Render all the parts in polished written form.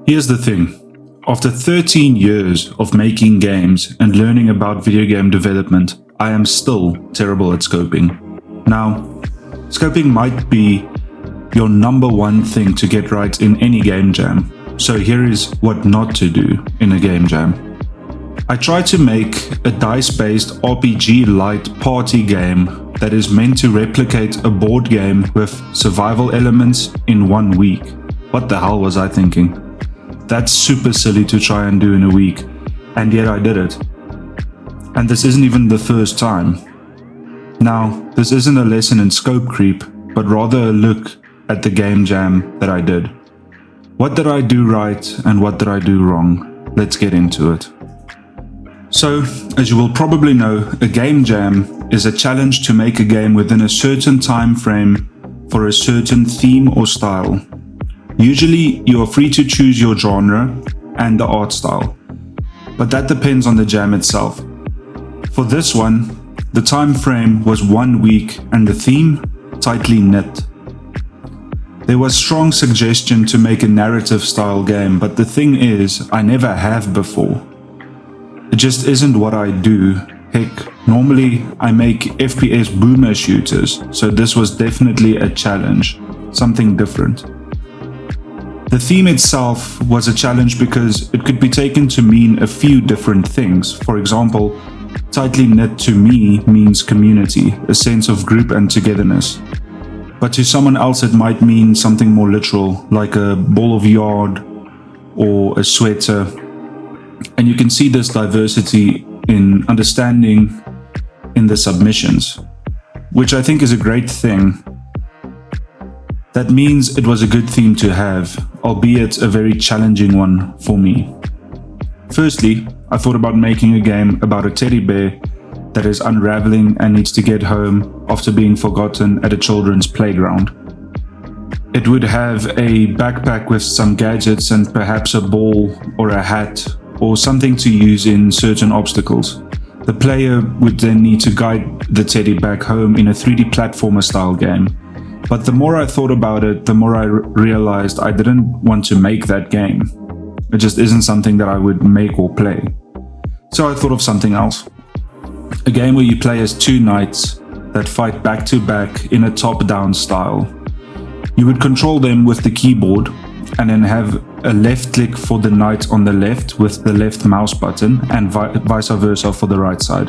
Here's the thing. After 13 years of making games and learning about video game development, I am still terrible at scoping. Now, scoping might be your number one thing to get right in any game jam. So here is what not to do in a game jam. I try to make a dice-based RPG-light party game that is meant to replicate a board game with survival elements in 1 week. What the hell was I thinking? That's super silly to try and do in a week, and yet I did it. And this isn't even the first time. Now, this isn't a lesson in scope creep, but rather a look at the game jam that I did. What did I do right and what did I do wrong? Let's get into it. So, as you will probably know, a game jam is a challenge to make a game within a certain time frame for a certain theme or style. Usually, you are free to choose your genre and the art style, but that depends on the jam itself. For this one, the time frame was 1 week and the theme tightly knit. There was strong suggestion to make a narrative style game, but the thing is, I never have before. It just isn't what I do. Heck, normally I make FPS boomer shooters, so this was definitely a challenge, something different. The theme itself was a challenge because it could be taken to mean a few different things. For example, tightly knit to me means community, a sense of group and togetherness. But to someone else it might mean something more literal, like a ball of yarn or a sweater. And you can see this diversity in understanding in the submissions, which I think is a great thing. That means it was a good theme to have, albeit a very challenging one for me. Firstly, I thought about making a game about a teddy bear that is unraveling and needs to get home after being forgotten at a children's playground. It would have a backpack with some gadgets and perhaps a ball or a hat or something to use in certain obstacles. The player would then need to guide the teddy back home in a 3D platformer style game. But the more I thought about it, the more I realized I didn't want to make that game. It just isn't something that I would make or play. So I thought of something else. A game where you play as two knights that fight back to back in a top-down style. You would control them with the keyboard and then have a left click for the knight on the left with the left mouse button and vice versa for the right side.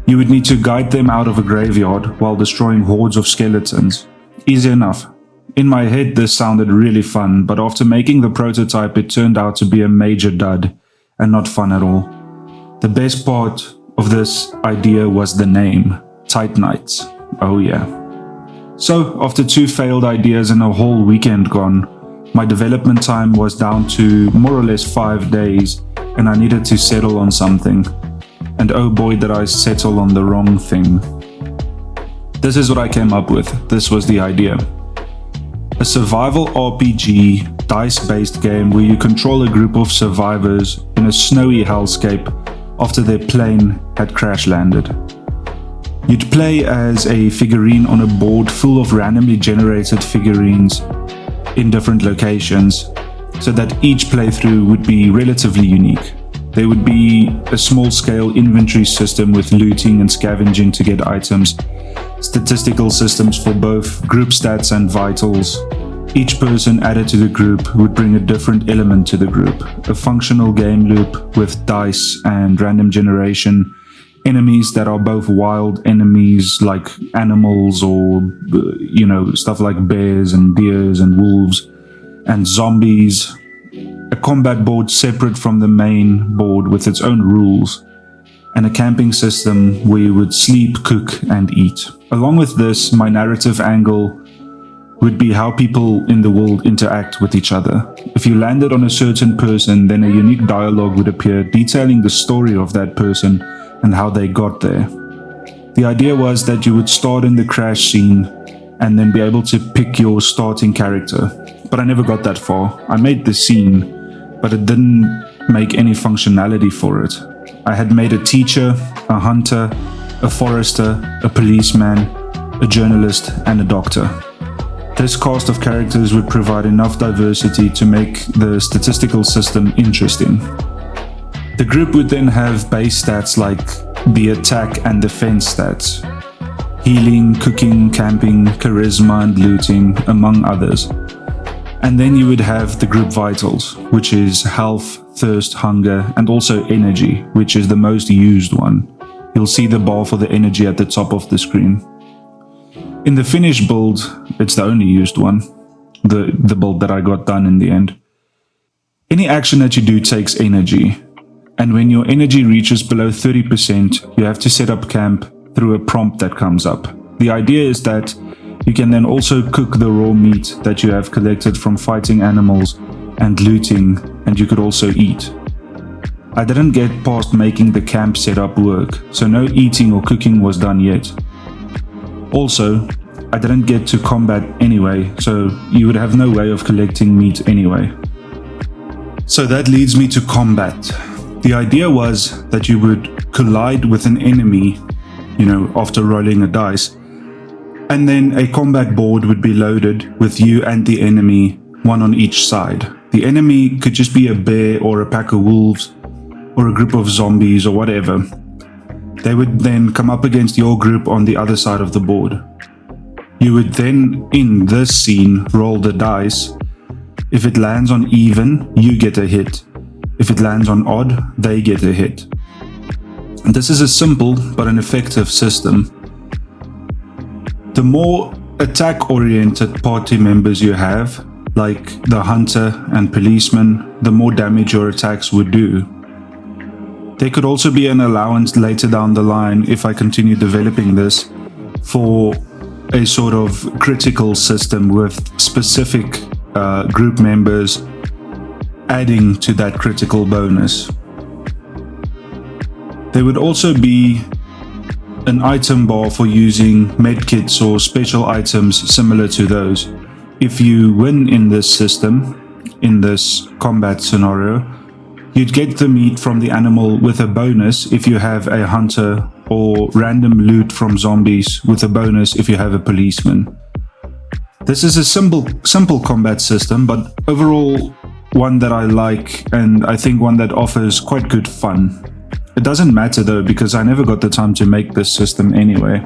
You would need to guide them out of a graveyard while destroying hordes of skeletons. Easy enough. In my head this sounded really fun, but after making the prototype it turned out to be a major dud and not fun at all. The best part of this idea was the name, Tight Knights. Oh yeah. So after 2 failed ideas and a whole weekend gone, my development time was down to more or less 5 days and I needed to settle on something. And oh boy did I settle on the wrong thing. This is what I came up with. This was the idea. A survival RPG, dice-based game where you control a group of survivors in a snowy hellscape after their plane had crash landed. You'd play as a figurine on a board full of randomly generated figurines in different locations, so that each playthrough would be relatively unique. There would be a small-scale inventory system with looting and scavenging to get items, statistical systems for both group stats and vitals. Each person added to the group would bring a different element to the group, a functional game loop with dice and random generation, enemies that are both wild enemies like animals or, stuff like bears and deers and wolves, and zombies, a combat board separate from the main board with its own rules, and a camping system where you would sleep, cook, and eat. Along with this, my narrative angle would be how people in the world interact with each other. If you landed on a certain person, then a unique dialogue would appear detailing the story of that person and how they got there. The idea was that you would start in the crash scene and then be able to pick your starting character. But I never got that far. I made the scene, but it didn't make any functionality for it. I had made a teacher, a hunter, a forester, a policeman, a journalist, and a doctor. This cast of characters would provide enough diversity to make the statistical system interesting. The group would then have base stats like the attack and defense stats, healing, cooking, camping, charisma and looting, among others. And then you would have the group vitals, which is health, thirst, hunger, and also energy, which is the most used one. You'll see the bar for the energy at the top of the screen. In the finished build, it's the only used one, the build that I got done in the end. Any action that you do takes energy, and when your energy reaches below 30%, you have to set up camp through a prompt that comes up. The idea is that you can then also cook the raw meat that you have collected from fighting animals and looting, and you could also eat. I didn't get past making the camp setup work, so no eating or cooking was done yet. Also, I didn't get to combat anyway, so you would have no way of collecting meat anyway. So that leads me to combat. The idea was that you would collide with an enemy, after rolling a dice, and then a combat board would be loaded with you and the enemy, one on each side. The enemy could just be a bear or a pack of wolves or a group of zombies or whatever. They would then come up against your group on the other side of the board. You would then, in this scene, roll the dice. If it lands on even, you get a hit. If it lands on odd, they get a hit. This is a simple but an effective system. The more attack-oriented party members you have, like the hunter and policeman, the more damage your attacks would do. There could also be an allowance later down the line, if I continue developing this, for a sort of critical system with specific group members adding to that critical bonus. There would also be an item bar for using medkits or special items similar to those. If you win in this system, in this combat scenario, you'd get the meat from the animal with a bonus if you have a hunter, or random loot from zombies with a bonus if you have a policeman. This is a simple combat system, but overall one that I like, and I think one that offers quite good fun. It doesn't matter though, because I never got the time to make this system anyway.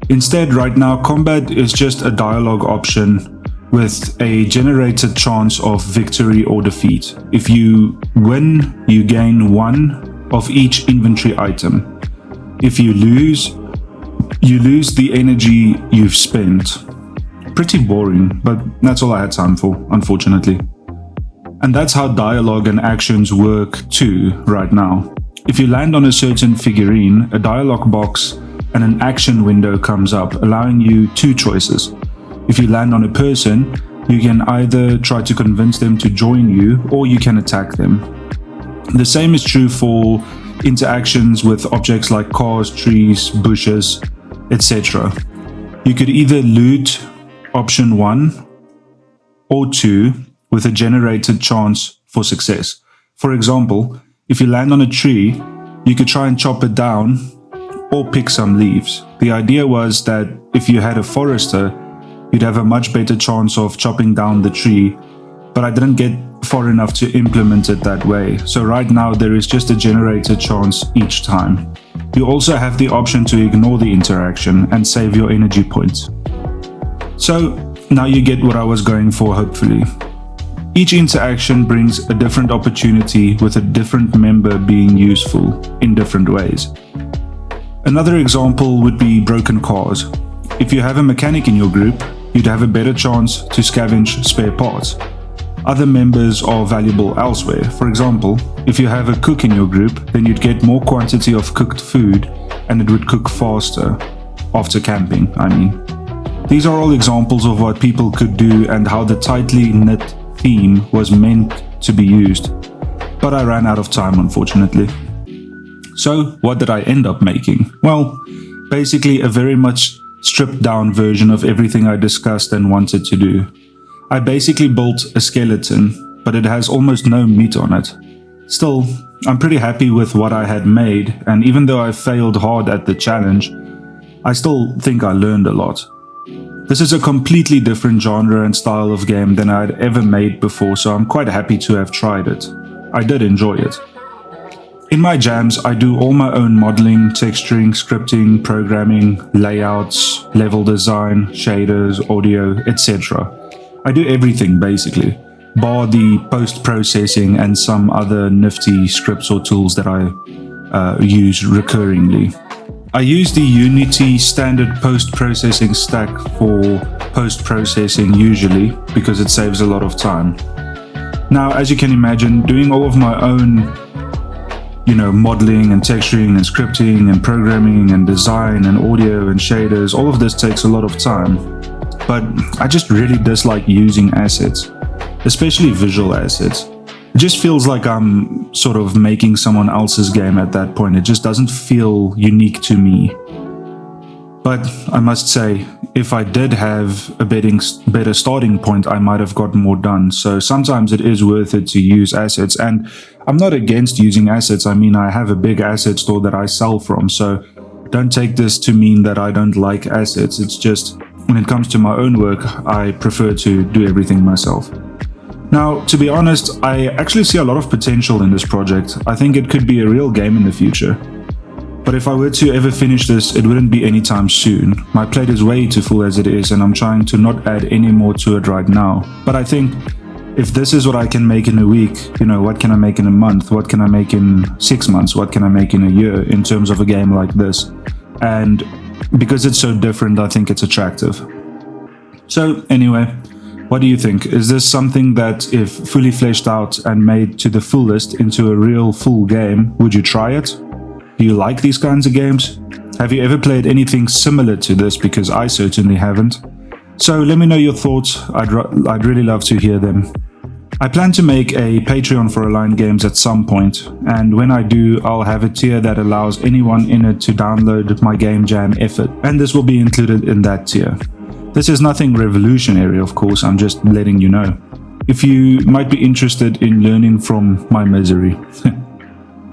Instead, right now, combat is just a dialogue option with a generated chance of victory or defeat. If you win, you gain 1 of each inventory item. If you lose the energy you've spent. Pretty boring, but that's all I had time for, unfortunately. And that's how dialogue and actions work too, right now. If you land on a certain figurine, a dialogue box and an action window comes up, allowing you 2 choices. If you land on a person, you can either try to convince them to join you, or you can attack them. The same is true for interactions with objects like cars, trees, bushes, etc. You could either loot option 1 or 2 with a generated chance for success. For example, if you land on a tree, you could try and chop it down or pick some leaves. The idea was that if you had a forester, you'd have a much better chance of chopping down the tree, but I didn't get far enough to implement it that way. So right now there is just a generated chance each time. You also have the option to ignore the interaction and save your energy points. So now you get what I was going for, hopefully. Each interaction brings a different opportunity, with a different member being useful in different ways. Another example would be broken cars. If you have a mechanic in your group, you'd have a better chance to scavenge spare parts. Other members are valuable elsewhere. For example, if you have a cook in your group, then you'd get more quantity of cooked food, and it would cook faster, after camping, I mean. These are all examples of what people could do and how the tightly knit theme was meant to be used. But I ran out of time, unfortunately. So, what did I end up making? Well, basically a very much stripped down version of everything I discussed and wanted to do. I basically built a skeleton, but it has almost no meat on it. Still, I'm pretty happy with what I had made, and even though I failed hard at the challenge, I still think I learned a lot. This is a completely different genre and style of game than I had ever made before, so I'm quite happy to have tried it. I did enjoy it. In my jams, I do all my own modeling, texturing, scripting, programming, layouts, level design, shaders, audio, etc. I do everything basically, bar the post-processing and some other nifty scripts or tools that I use recurringly. I use the Unity standard post-processing stack for post-processing usually because it saves a lot of time. Now, as you can imagine, doing all of my own modeling and texturing and scripting and programming and design and audio and shaders, all of this takes a lot of time. But I just really dislike using assets, especially visual assets. It just feels like I'm sort of making someone else's game at that point. It just doesn't feel unique to me. But I must say, if I did have a better starting point, I might have got more done. So sometimes it is worth it to use assets. And I'm not against using assets. I mean, I have a big asset store that I sell from. So don't take this to mean that I don't like assets. It's just when it comes to my own work, I prefer to do everything myself. Now, to be honest, I actually see a lot of potential in this project. I think it could be a real game in the future. But if I were to ever finish this, it wouldn't be anytime soon. My plate is way too full as it is, and I'm trying to not add any more to it right now. But I think if this is what I can make in a week, what can I make in a month? What can I make in 6 months? What can I make in a year in terms of a game like this? And because it's so different, I think it's attractive. So anyway, what do you think? Is this something that, if fully fleshed out and made to the fullest into a real full game, would you try it? Do you like these kinds of games? Have you ever played anything similar to this? Because I certainly haven't. So let me know your thoughts. I'd really love to hear them. I plan to make a Patreon for Aligned Games at some point, and when I do, I'll have a tier that allows anyone in it to download my game jam effort, and this will be included in that tier. This is nothing revolutionary, of course, I'm just letting you know. If you might be interested in learning from my misery.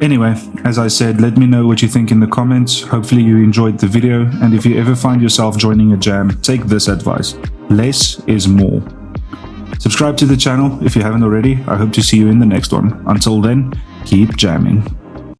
Anyway, as I said, let me know what you think in the comments. Hopefully you enjoyed the video, and if you ever find yourself joining a jam, take this advice. Less is more. Subscribe to the channel if you haven't already. I hope to see you in the next one. Until then, keep jamming.